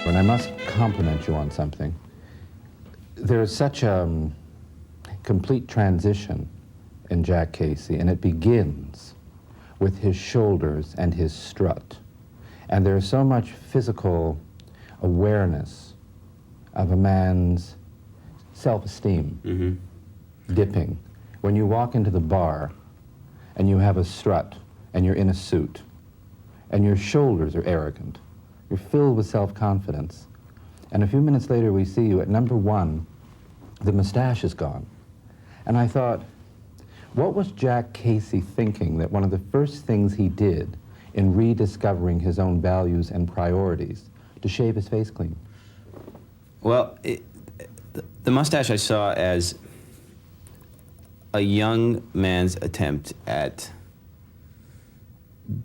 And I must compliment you on something. There is such a complete transition in Jack Casey, and it begins with his shoulders and his strut. And there is so much physical awareness of a man's self-esteem dipping. When you walk into the bar and you have a strut and you're in a suit and your shoulders are arrogant, you're filled with self-confidence, and a few minutes later we see you at number one, the mustache is gone. And I thought, what was Jack Casey thinking that one of the first things he did in rediscovering his own values and priorities to shave his face clean? Well, the mustache I saw as a young man's attempt at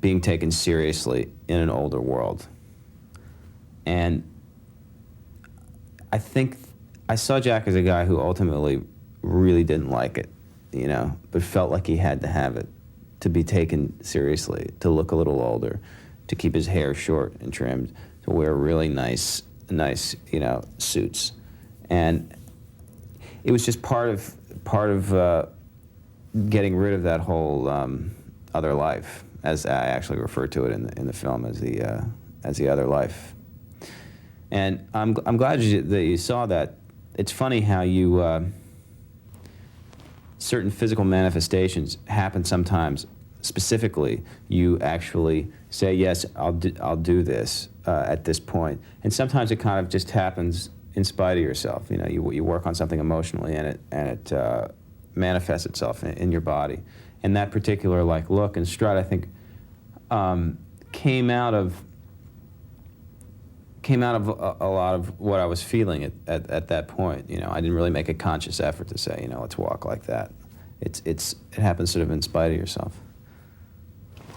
being taken seriously in an older world. And I think I saw Jack as a guy who ultimately really didn't like it, you know, but felt like he had to have it to be taken seriously, to look a little older, to keep his hair short and trimmed, to wear really nice, you know, suits. And it was just part of getting rid of that whole other life, as I actually refer to it in the film as the other life. And I'm glad that you saw that. It's funny how you certain physical manifestations happen sometimes. Specifically, you actually say, yes, I'll do this at this point. And sometimes it kind of just happens in spite of yourself. You know, you work on something emotionally and it manifests itself in your body. And that particular look and strut, I think, came out of a lot of what I was feeling at that point. You know, I didn't really make a conscious effort to say, you know, let's walk like that. It happens sort of in spite of yourself.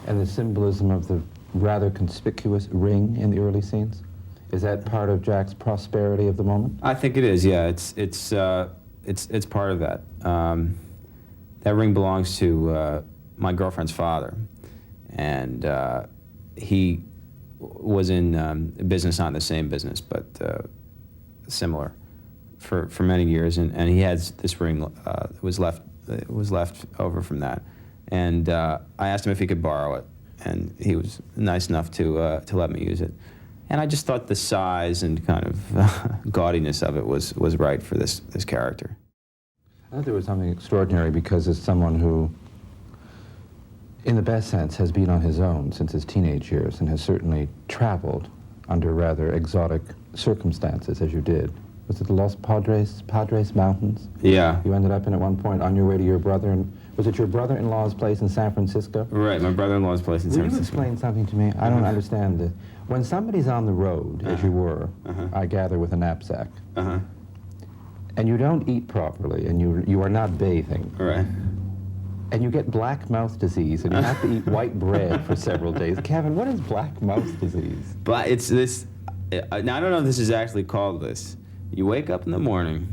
And the symbolism of the rather conspicuous ring in the early scenes, is that part of Jack's prosperity of the moment? I think it is. Yeah, it's part of that. That ring belongs to my girlfriend's father, and he was in business, not in the same business, but similar, for many years, and he had this ring that was left over from that, and I asked him if he could borrow it, and he was nice enough to let me use it, and I just thought the size and kind of gaudiness of it was right for this character. I thought there was something extraordinary because as someone who, in the best sense, has been on his own since his teenage years and has certainly traveled under rather exotic circumstances, as you did. Was it the Los Padres Mountains? Yeah. You ended up in at one point on your way to your brother, and was it your brother-in-law's place in San Francisco? Right, my brother-in-law's place in San Francisco. Will you explain something to me? I don't understand this. When somebody's on the road, as you were, I gather with a knapsack, and you don't eat properly, and you are not bathing, right, and you get black mouth disease, and you have to eat white bread for several days. Kevin, what is black mouth disease? But it's this. Now I don't know if this is actually called this. You wake up in the morning,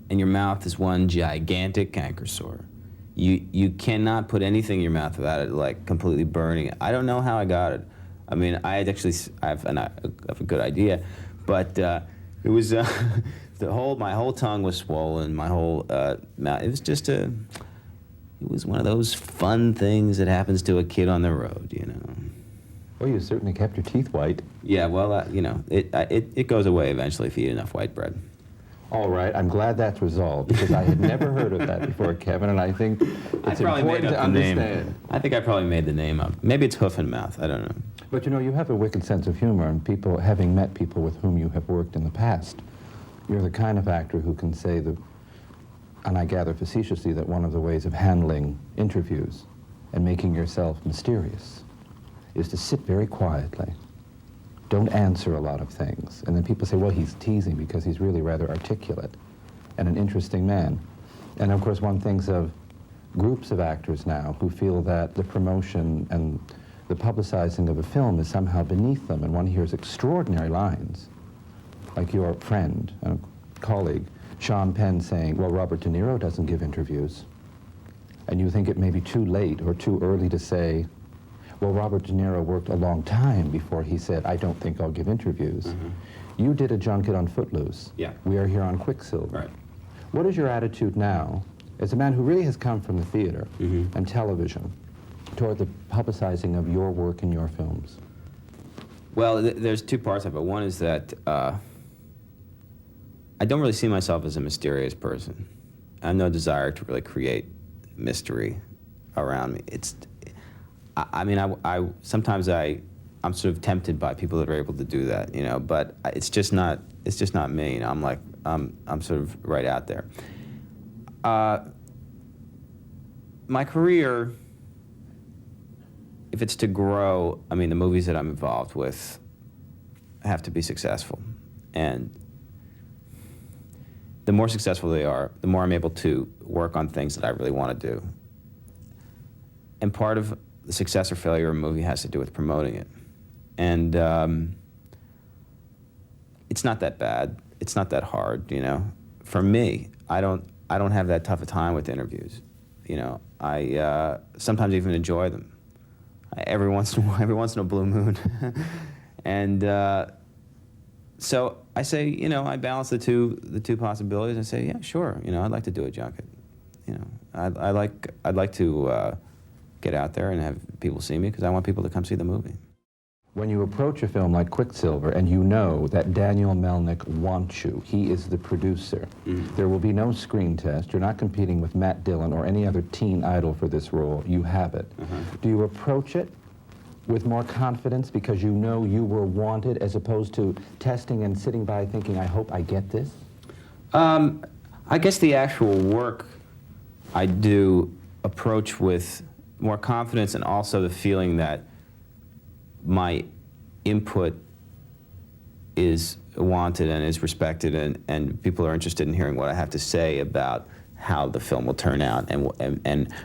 and your mouth is one gigantic canker sore. You cannot put anything in your mouth without it completely burning. I don't know how I got it. I mean, I have a good idea, but it was my whole tongue was swollen. My whole mouth. It was just it was one of those fun things that happens to a kid on the road, you know. Well, you certainly kept your teeth white. Yeah, well, you know, it goes away eventually if you eat enough white bread. All right, I'm glad that's resolved, because I had never heard of that before, Kevin, and I think it's important to understand. I think I probably made the name up. Maybe it's hoof and mouth, I don't know. But you know, you have a wicked sense of humor, and people, having met people with whom you have worked in the past, you're the kind of actor who can say that, and I gather facetiously, that one of the ways of handling interviews and making yourself mysterious is to sit very quietly. Don't answer a lot of things. And then people say, well, he's teasing because he's really rather articulate and an interesting man. And of course, one thinks of groups of actors now who feel that the promotion and the publicizing of a film is somehow beneath them, and one hears extraordinary lines, like your friend and colleague, Sean Penn, saying, well, Robert De Niro doesn't give interviews. And you think it may be too late or too early to say, Well, Robert De Niro worked a long time before he said, I don't think I'll give interviews. You did a junket on Footloose. Yeah. We are here on Quicksilver. Right. What is your attitude now, as a man who really has come from the theater and television, toward the publicizing of your work and your films? Well, there's two parts of it. One is that I don't really see myself as a mysterious person. I have no desire to really create mystery around me. I mean, sometimes I'm sort of tempted by people that are able to do that, you know, but it's just not me. You know, I'm sort of right out there. My career, if it's to grow, I mean, the movies that I'm involved with have to be successful. And the more successful they are, the more I'm able to work on things that I really want to do. And part of the success or failure of a movie has to do with promoting it. And it's not that bad. It's not that hard, you know. For me, I don't have that tough a time with interviews. You know, I sometimes even enjoy them. Every once in a blue moon. And so I say, you know, I balance the two possibilities. I say, yeah, sure, you know, I'd like to do a junket. You know, I'd like to get out there and have people see me because I want people to come see the movie. When you approach a film like Quicksilver and you know that Daniel Melnick wants you, he is the producer, there will be no screen test, you're not competing with Matt Dillon or any other teen idol for this role, you have it. Do you approach it with more confidence because you know you were wanted as opposed to testing and sitting by thinking, I hope I get this? I guess the actual work I do approach with more confidence and also the feeling that my input is wanted and is respected, and people are interested in hearing what I have to say about how the film will turn out and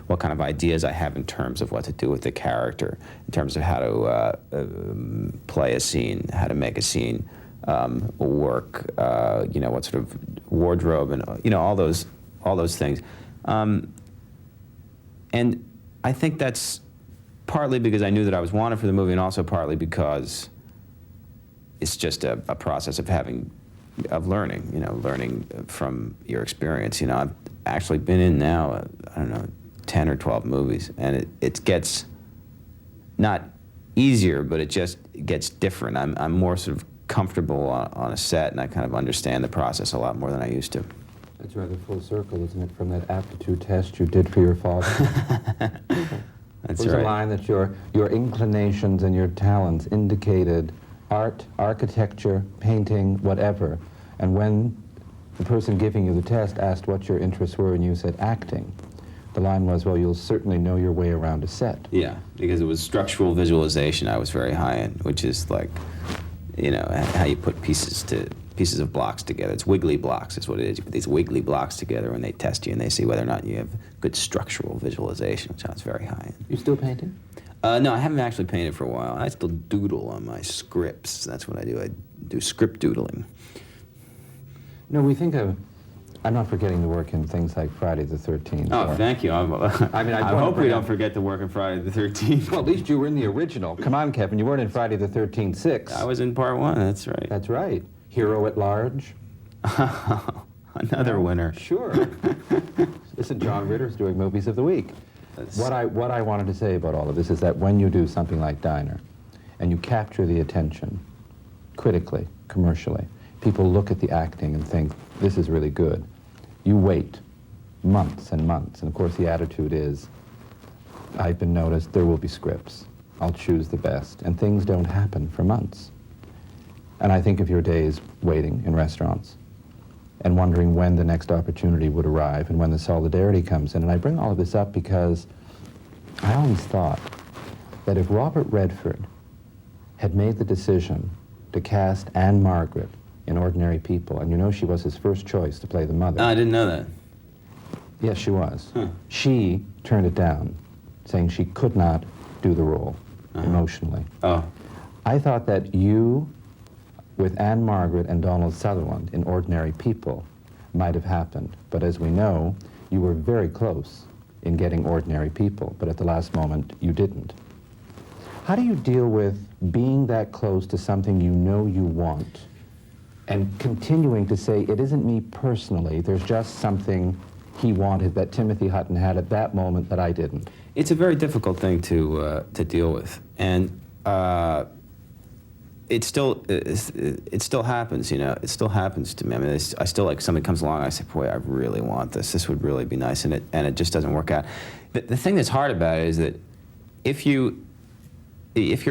what kind of ideas I have in terms of what to do with the character, in terms of how to play a scene, how to make a scene work, you know, what sort of wardrobe and, you know, all those things. And I think that's partly because I knew that I was wanted for the movie, and also partly because it's just a process of learning, you know, learning from your experience. You know, I've actually been in now, I don't know, 10 or 12 movies, and it gets not easier, but it just gets different. I'm more sort of comfortable on a set, and I kind of understand the process a lot more than I used to. That's rather full circle, isn't it, from that aptitude test you did for your father? That's There was right. a line that your inclinations and your talents indicated art, architecture, painting, whatever. And when the person giving you the test asked what your interests were and you said acting, the line was, well, you'll certainly know your way around a set. Yeah, because it was structural visualization I was very high in, which is like, you know, how you put pieces of blocks together. It's wiggly blocks is what it is. You put these wiggly blocks together and they test you and they see whether or not you have good structural visualization, which I was very high in. You still painting? No, I haven't actually painted for a while. I still doodle on my scripts. That's what I do. I do script doodling. No, we think of, I'm not forgetting to work in things like Friday the 13th. Oh, thank you. I hope we don't forget to work on Friday the 13th. Well, at least you were in the original. Come on, Kevin, you weren't in Friday the 13th 6. I was in part 1, that's right. That's right. Hero at Large. Another winner. Sure. Listen, John Ritter's doing Movies of the Week. What I wanted to say about all of this is that when you do something like Diner, and you capture the attention, critically, commercially, people look at the acting and think, this is really good. You wait months and months, and of course the attitude is, I've been noticed, there will be scripts. I'll choose the best, and things don't happen for months. And I think of your days waiting in restaurants and wondering when the next opportunity would arrive and when the solidarity comes in. And I bring all of this up because I always thought that if Robert Redford had made the decision to cast Anne Margaret in Ordinary People, and you know she was his first choice to play the mother. I didn't know that. Yes, she was. Huh. She turned it down, saying she could not do the role emotionally. Oh. I thought that you, with Anne Margaret and Donald Sutherland in Ordinary People, might have happened. But as we know, you were very close in getting Ordinary People, but at the last moment, you didn't. How do you deal with being that close to something you know you want and continuing to say, it isn't me personally, there's just something he wanted that Timothy Hutton had at that moment that I didn't? It's a very difficult thing to deal with, and it still happens. You know, it still happens to me. I mean, I still, like, somebody comes along, I say, boy, I really want this. This would really be nice, and it just doesn't work out. The thing that's hard about it is that if you're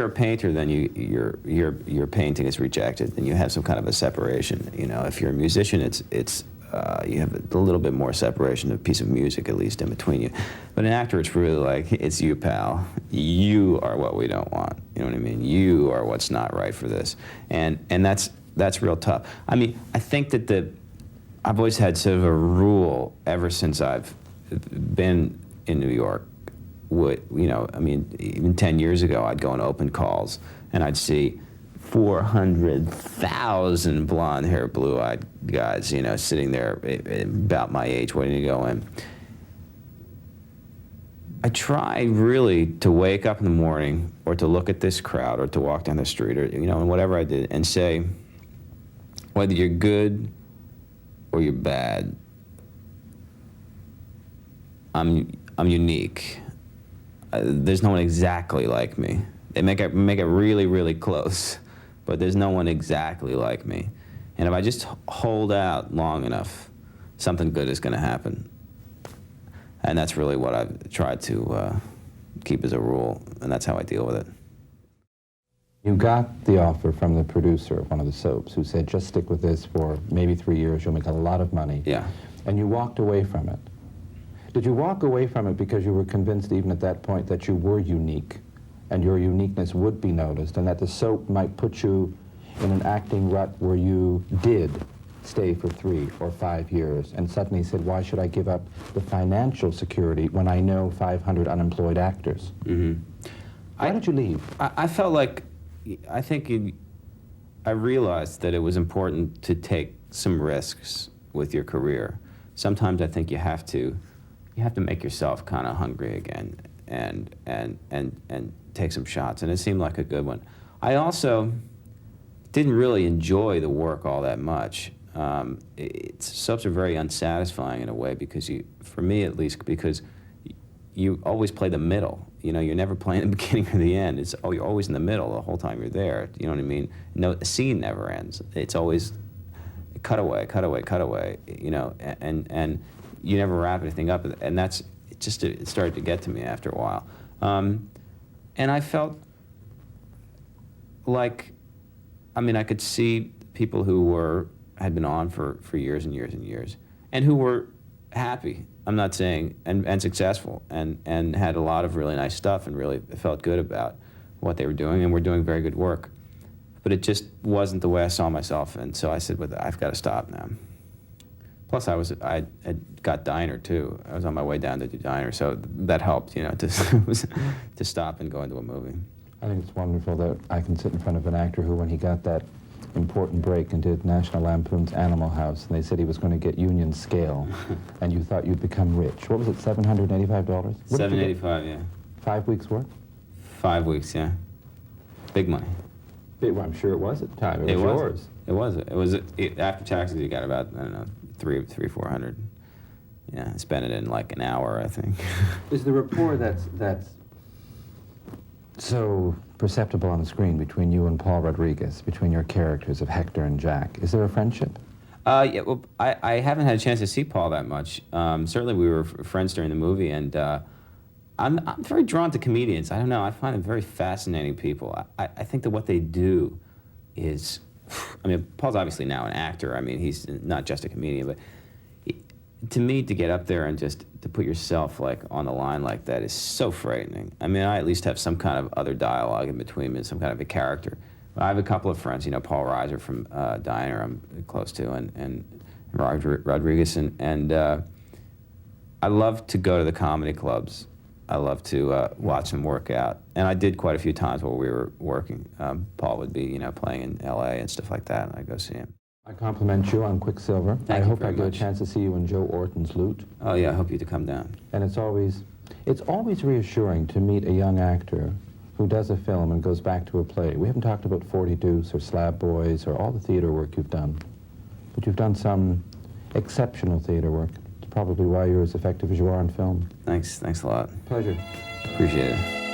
a painter, then your painting is rejected, and you have some kind of a separation. You know, if you're a musician, it's you have a little bit more separation, a piece of music at least in between you. But an actor, it's really like, it's you, pal. You are what we don't want. You know what I mean? You are what's not right for this, and that's real tough. I mean, I think that I've always had sort of a rule ever since I've been in New York. You know, I mean, even 10 years ago, I'd go on open calls, and I'd see 400,000 blonde-haired, blue-eyed guys, you know, sitting there about my age, waiting to go in. I try really to wake up in the morning, or to look at this crowd, or to walk down the street, or, you know, and whatever I did, and say, whether you're good or you're bad, I'm unique. There's no one exactly like me. They make it really, really close, but there's no one exactly like me. And if I just hold out long enough, something good is going to happen. And that's really what I've tried to keep as a rule, and that's how I deal with it. You got the offer from the producer of one of the soaps who said, just stick with this for maybe 3 years, you'll make a lot of money. Yeah. And you walked away from it. Did you walk away from it because you were convinced even at that point that you were unique and your uniqueness would be noticed, and that the soap might put you in an acting rut where you did stay for 3 or 5 years, and suddenly said, why should I give up the financial security when I know 500 unemployed actors? Mm-hmm. Why did you leave? I felt like, I realized that it was important to take some risks with your career. Sometimes I think you have to make yourself kind of hungry again, and take some shots, and it seemed like a good one. I also didn't really enjoy the work all that much. Soaps are very unsatisfying in a way, because for me at least, because you always play the middle. You know, you're never playing the beginning or the end. You're always in the middle the whole time you're there. You know what I mean? No, the scene never ends. It's always cutaway, cutaway, cutaway. You know, and you never wrap anything up, and it started to get to me after a while. And I felt like, I mean, I could see people who had been on for years and years and years, and who were happy, I'm not saying, and successful, and had a lot of really nice stuff, and really felt good about what they were doing, and were doing very good work. But it just wasn't the way I saw myself, and so I said, well, I've got to stop now. Plus, I had got Diner, too. I was on my way down to do Diner, so that helped, you know, to stop and go into a movie. I think it's wonderful that I can sit in front of an actor who, when he got that important break and did National Lampoon's Animal House, and they said he was going to get union scale, and you thought you'd become rich. What was it, $785? $785, yeah. 5 weeks' work? 5 weeks, yeah. Big money. Well, I'm sure it was at the time. It was yours. It was. After taxes, you got about, I don't know, 400. Yeah, I spent it in like an hour, I think. Is the rapport that's so perceptible on the screen between you and Paul Rodriguez, between your characters of Hector and Jack, is there a friendship? Yeah, well, I haven't had a chance to see Paul that much. Certainly we were friends during the movie, and I'm very drawn to comedians. I don't know, I find them very fascinating people. I think that what they do is, I mean, Paul's obviously now an actor. I mean, he's not just a comedian, but to me, to get up there and just to put yourself like on the line like that is so frightening. I mean, I at least have some kind of other dialogue in between me, some kind of a character. But I have a couple of friends, you know, Paul Reiser from Diner, I'm close to, and Rodriguez, and I love to go to the comedy clubs. I love to watch them work out, and I did quite a few times while we were working. Paul would be, you know, playing in L.A. and stuff like that, and I'd go see him. I compliment you on Quicksilver. Thank I you hope very I get much. a chance to see you in Joe Orton's Loot. Oh yeah, I hope you to come down. And it's always reassuring to meet a young actor who does a film and goes back to a play. We haven't talked about 40 Deuce or Slab Boys or all the theater work you've done, but you've done some exceptional theater work. It's probably why you're as effective as you are on film. Thanks a lot. Pleasure. Appreciate it.